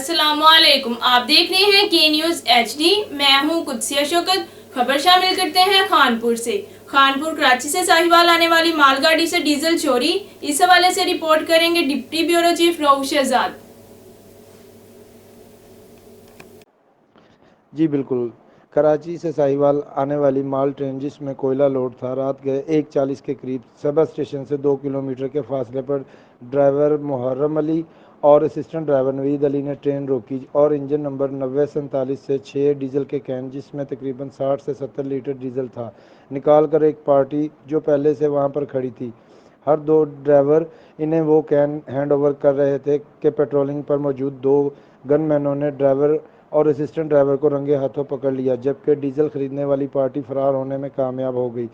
अस्सलामुअलैकुम। आप देख रहे हैं के न्यूज़ HD। मैं हूं कुदसिया शौकत। खबर शामिल करते हैं खानपुर से। खानपुर कराची से साहिवाल आने वाली मालगाड़ी से डीजल चोरी, इस हवाले से रिपोर्ट करेंगे deputy bureau chief Rauf Shahzad. जी बिल्कुल। कराची से साहिवाल आने वाली माल ट्रेन जिसमें कोयला लोड था, रात गए 1:40 के करीब सबा स्टेशन से 2 किलोमीटर के फासले पर ड्राइवर मुहर्रम अली और असिस्टेंट ड्राइवर नवीद अली ने ट्रेन रोकी और इंजन नंबर 9047 से 6 डीजल के कैन जिसमें तकरीबन 60 से 70 लीटर डीजल था निकाल कर एक पार्टी जो पहले से वहां पर खड़ी थी। हर दो ड्राइवर इन्हें वो कैन हैंड ओवर कर रहे थे कि पेट्रोलिंग पर मौजूद दो गनमैनों ने ड्राइवर और असिस्टेंट ड्राइवर को रंगे हाथों पकड़ लिया, जबकि डीजल खरीदने वाली पार्टी फरार होने में कामयाब हो गई।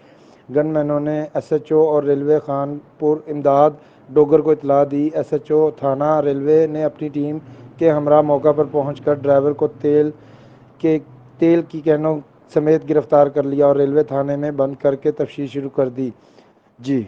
गनमैनों ने SHO और रेलवे खानपुर इमदाद डोगर को इतला दी। SHO थाना रेलवे ने अपनी टीम के हमरा मौका पर पहुंचकर ड्राइवर को तेल की कैनों समेत गिरफ्तार कर लिया और रेलवे थाने में बंद करके तफ्तीश शुरू कर दी। जी।